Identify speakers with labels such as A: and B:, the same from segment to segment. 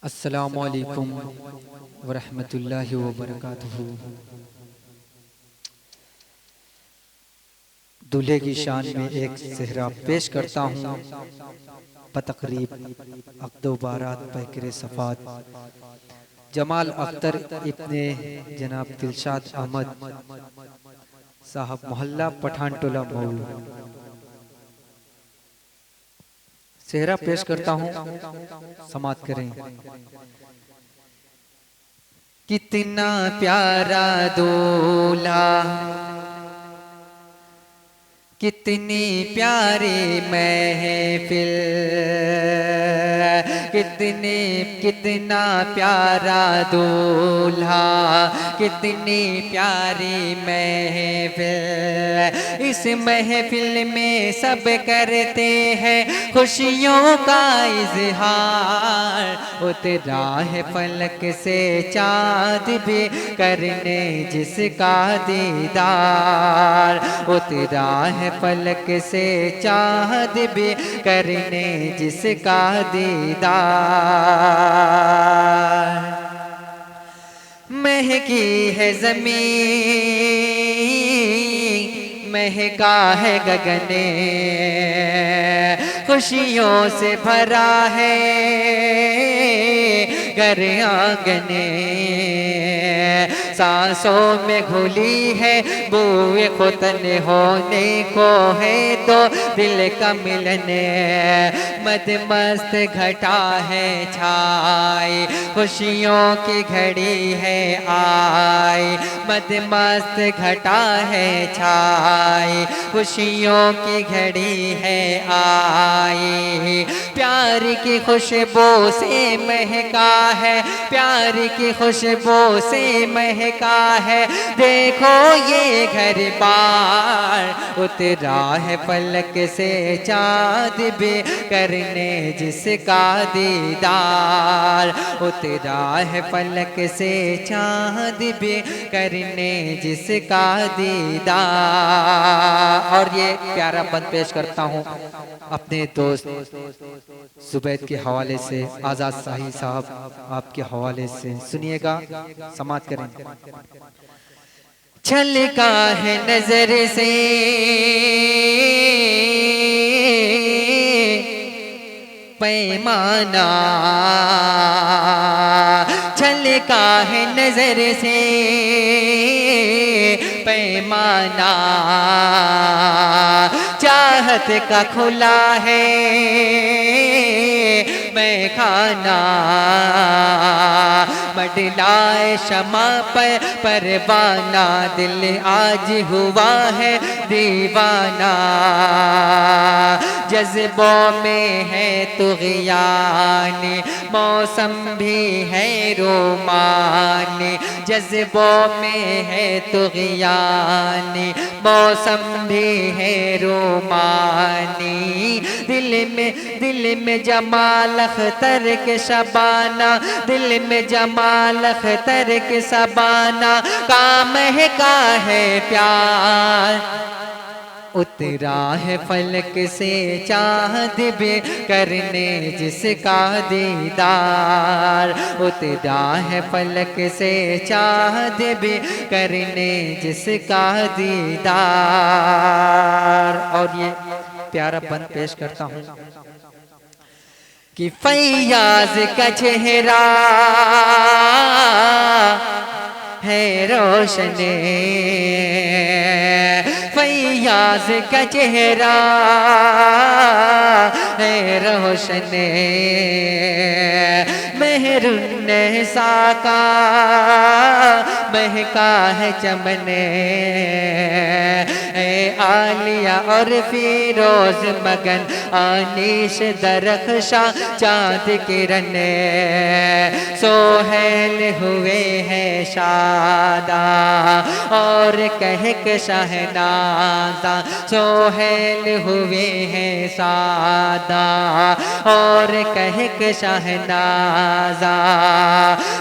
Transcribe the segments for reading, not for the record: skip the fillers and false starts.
A: अस्सलामु अलैकुम वरहमतुल्लाहि वबरकातुहू। दूल्हे की शान में एक सेहरा पेश करता हूँ बतकरीब अक़्दो बारात पैकर सफ़ात जमाल अख्तर इब्ने जनाब दिलशाद अहमद साहब मोहल्ला पठान टोला मऊ। सेहरा पेश करता हूँ, समात करें। कितना प्यारा दूल्हा, कितनी प्यारी महफिल, कितना प्यारा दूल्हा, कितनी प्यारी महफिल। इस महफिल में सब करते हैं खुशियों का इजहार। उतरा है फलक से चाँद भी करने जिसका दीदार। उतरा है फलक से चाँद भी करने जिसका दीदार। महकी है ज़मीन, महका है गगने, खुशियों से भरा है घर आंगने। सांसों में घुली है बूए खुतन होने को है तो दिल का मिलने। मद मस्त घटा है छाई, खुशियों की घड़ी है आई। मद मस्त घटा है छाई, खुशियों की घड़ी है आई। प्यार की खुशबू से महका है, प्यार की खुशबू से महका है देखो ये घर बार। उतरा है फलक से चाँद भी करने जिसका दीदार। उतरा है फलक से चाँद भी करने जिसका दीदार। और ये प्यारा बंद पेश करता हूँ अपने दोस्त जुबैद के हवाले से, आज़ाद शाही साहब आपके हवाले से सुनिएगा, समात करें। छलका है नजर से पैमाना, छलका है नजर से पैमाना। चाहत का खुला है मैं खाना, मडलाए शमा पर परवाना। दिल आज हुआ है दीवाना, जज्बों में है तुग़यान, मौसम भी है रोमान। जज्बों में है तुग़यान, मौसम भी है रोमानी। दिल में जमाल अख्तर के शबाना, दिल में जमाल अख्तर के शबाना। काम है का है प्यार, उतरा है फलक से चाँद भी करने जिसका दीदार। उतरा है फलक से चाँद भी करने जिसका दीदार। और ये प्यारा बंद पेश करता हूँ कि फैयाज का चेहरा है रोशने, फैयाज का चेहरा है रोशने। मेहरुन साका महका है चमने, आलिया और फिरोज मगन आनिश दरख्शा चाँद किरने। सोहेल हुए हैं शादा और कह के शहनादा। सोहेल हुए हैं सादा और कह के शहनाजा।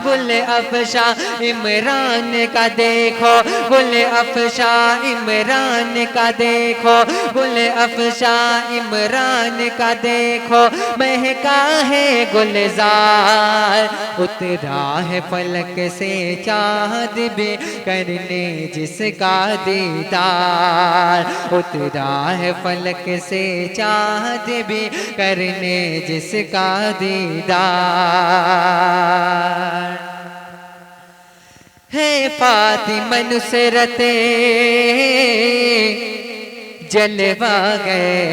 A: गुल अफशा इमरान इमरान का देखो, गुल अफशा इमरान का देखो, गुल अफशा इमरान का देखो, महका है गुलजार, उतरा है फलक से चाँद भी करने जिसका दीदार, उतरा है फलक से चाँद भी करने जिसका दीदार। है फातिमा नुसरते जलवा गए,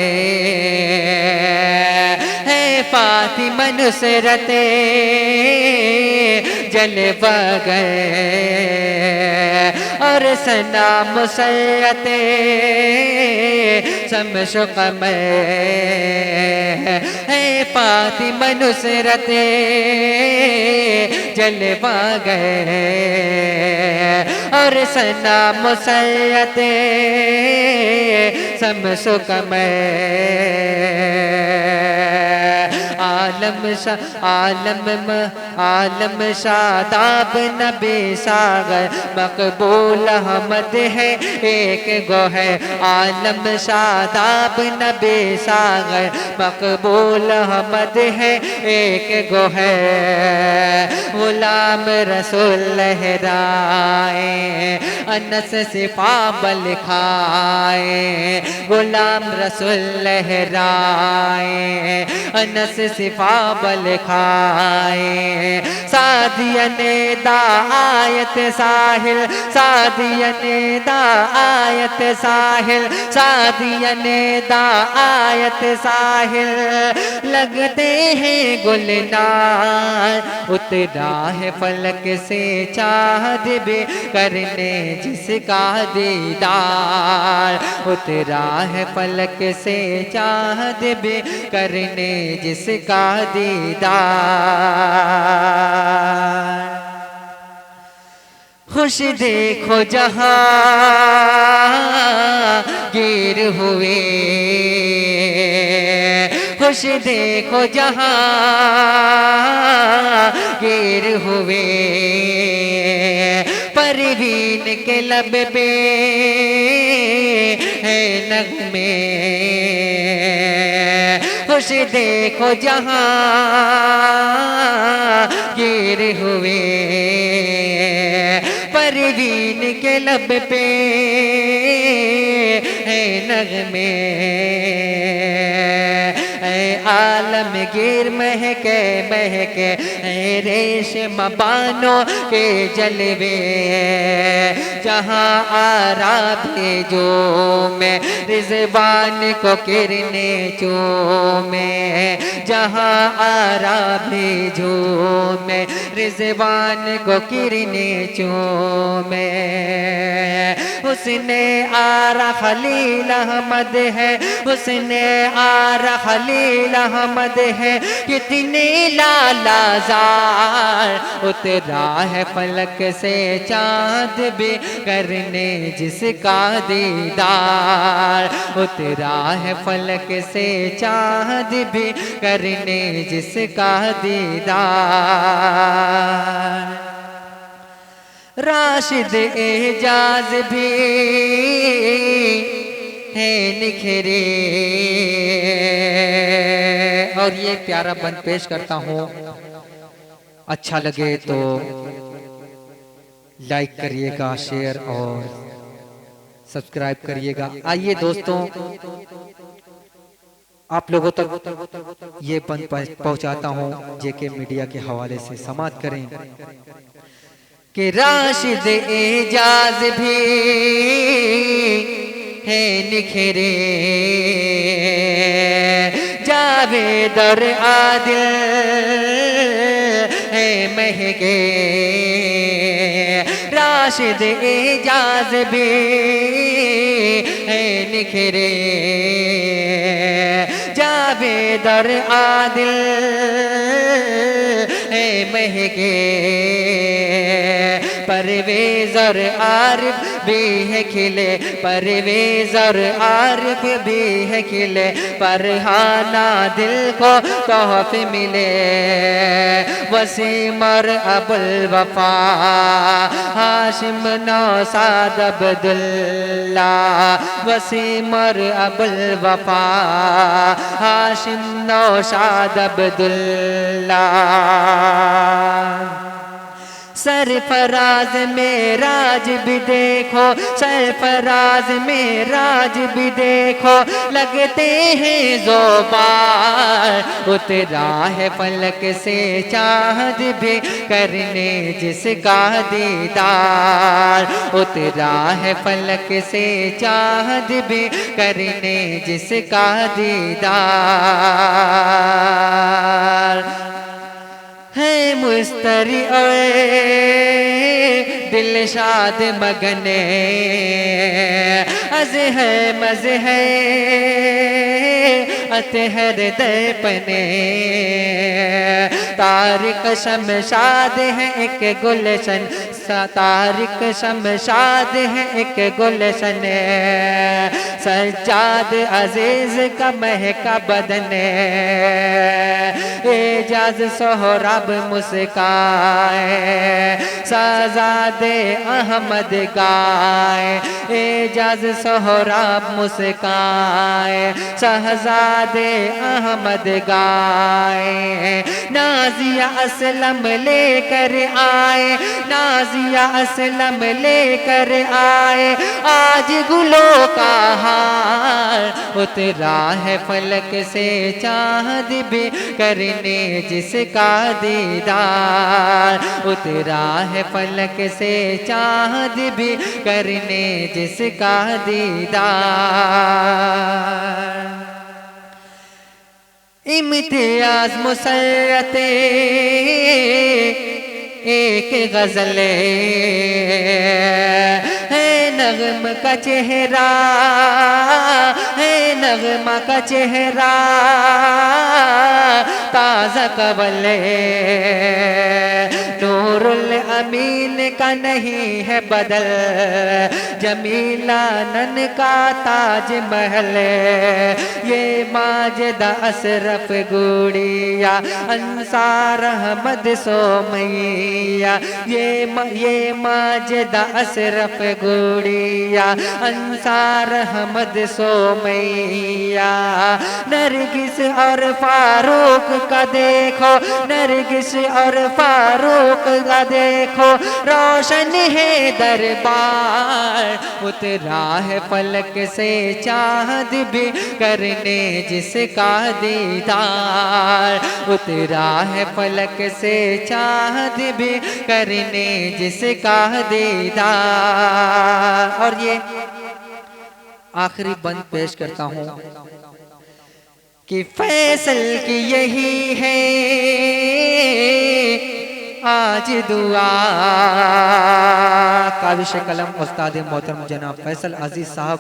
A: है फातिमा नुसरते जलवा गए, और सना मुसैयते शम्स कमर, है फातिमा नुसरते जलवा गए, और सना मुसैयते शम्स कमर। आलम शादाब नबी सागर, मकबूल अहमद है एक गो है, आलम शादाब नबी सागर, मकबूल अहमद है एक गो है, गुलाम रसूल लहराए अनस सिफाबल खाए, गुलाम रसूल लहराए अनस सिफाबल खाए, सादियने दा आयत साहिल, सादियने दा आयत साहिल, सादियने दा आयत साहिल, लगते हैं गुलनार, उतरा है फलक से चाँद भी करने जिसका दीदार, उतरा है फलक से चाँद भी करने जिसका दीदार। खुश देखो जहां गिर हुए, खुश देखो जहां गिर हुए, परवीन के लब पे है नगमे, खुश देखो जहां गिर हुए, परवीन के लब पे है नगमे, आलमगीर महके महके रेशम बानों के जलवे, जहाँ आरा भेजो में रिजवान को किरने चूमे, जहाँ आरा भेजो में रिजवान को किरने चूमे, हुस्ने आरा खलील अहमद है, हुस्ने आरा खलील अहमद है, कितने लालाजार, उतरा है फलक से चाँद भी करने जिसका दीदार, उतरा है फलक से चाँद भी करने जिसका दीदार। राशिद एजाज भी है निखरे, और ये प्यारा बंद पेश करता हूँ, अच्छा लगे तो लाइक करिएगा, शेयर और सब्सक्राइब करिएगा। आइए दोस्तों, आप लोगों तक ये बंद पहुंचाता हूँ जेके मीडिया के हवाले से समाप्त करें कि राशिद एजाज भी है निखरे, जावेद और आदिल है महके, राशिद एजाज भी है निखरे, जावेद और आदिल है महके, परवेज़ और आरिफ भी है खिले, परवेज़ और आरिफ भी है खिले, फरहाना दिल को तोहफे मिले। वसीम और अबुल वफा हाशिम नौसाद अब्दुल्ला, वसीम और अबुल वफा हाशिम नौशाद अब्दुल्ला। सरफराज मेराज भी देखो, सरफराज मेराज भी देखो, लगते हैं ज़ोबार। उतरा है फलक से चाँद भी करने जिसका दीदार, उतरा है फलक से चाँद भी करने जिसका दीदार। है मुस्तरी दिल शाद मगने, अज़ है मज़ है अतहर दर्पणे। तारिक शमशाद है एक गुलशन, तारिक शमशाद है एक गुलशन। सज्जाद अजीज का महका बदन, एजाज सोहराब मुस्काए, शहज़ादे अहमद गाए। एजाज सोहराब मुस्काए, शहज़ादे अहमद गाए। नाजिया असलम लेकर आए, नाजिया असलम लेकर आए, आज गुलों का हार। उतरा है फलक से चाँद भी करने जिसका दीदार, उतरा है फलक से चाँद भी करने जिसका दीदार। इम्तियाज मुसर्रते एक गज़ले है, नग़म का चेहरा है, नग़मा का चेहरा ताज़ा कवले। नूरुल अमीन का नहीं है बदल, जमीला नन का ताज महल। ये माजिदा अशरफ गुड़िया अंसार अहमद सोमैया, ये माजिदा अशरफ गुड़िया अंसार अहमद सोमैया। नरगिस और फारूक का देखो, नरगिस और फारूक का देखो, रोशन है दरबार। उतरा है फलक से चाँद भी करने जिसका दीदार, उतरा है फलक से चाँद भी करने जिसका दीदार। और ये आखिरी बंद पेश करता हूँ कि फैसल की यही है आज दुआ। काबिश कलम उस्ताद मोहतरम जनाब फैसल अजीज साहब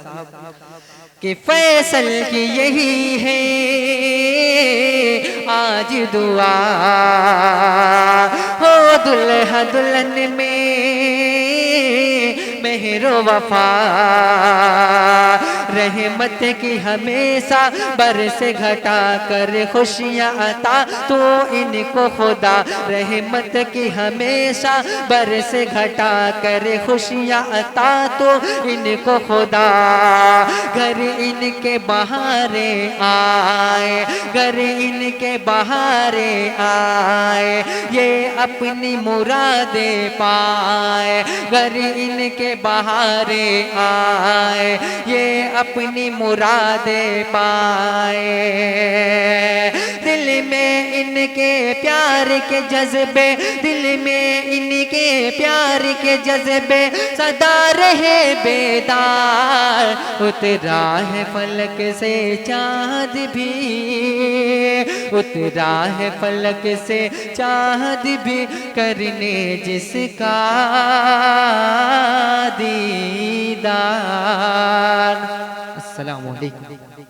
A: कि फैसल की यही है आज दुआ। हो दुल्हा दुल्हन में मेहरो वफा, रहमत की हमेशा बरस घटा कर खुशियाँ अता तो इनको खुदा। रहमत की हमेशा बरस घटा कर खुशियाँ अता तो इनको खुदा। घर इनके बहारे आए, घर इनके बहारे आए, ये अपनी मुरादे पाए। घर इनके बहारे आए, ये अपनी मुरादे पाए। दिल में इनके प्यार के जज्बे, दिल में इनके प्यार के जज्बे सदा रहे बेदार। उतरा है फलक से चाँद भी, उतरा है फलक से चाँद भी करने जिसका दीदार। अस्सलामु अलैकुम।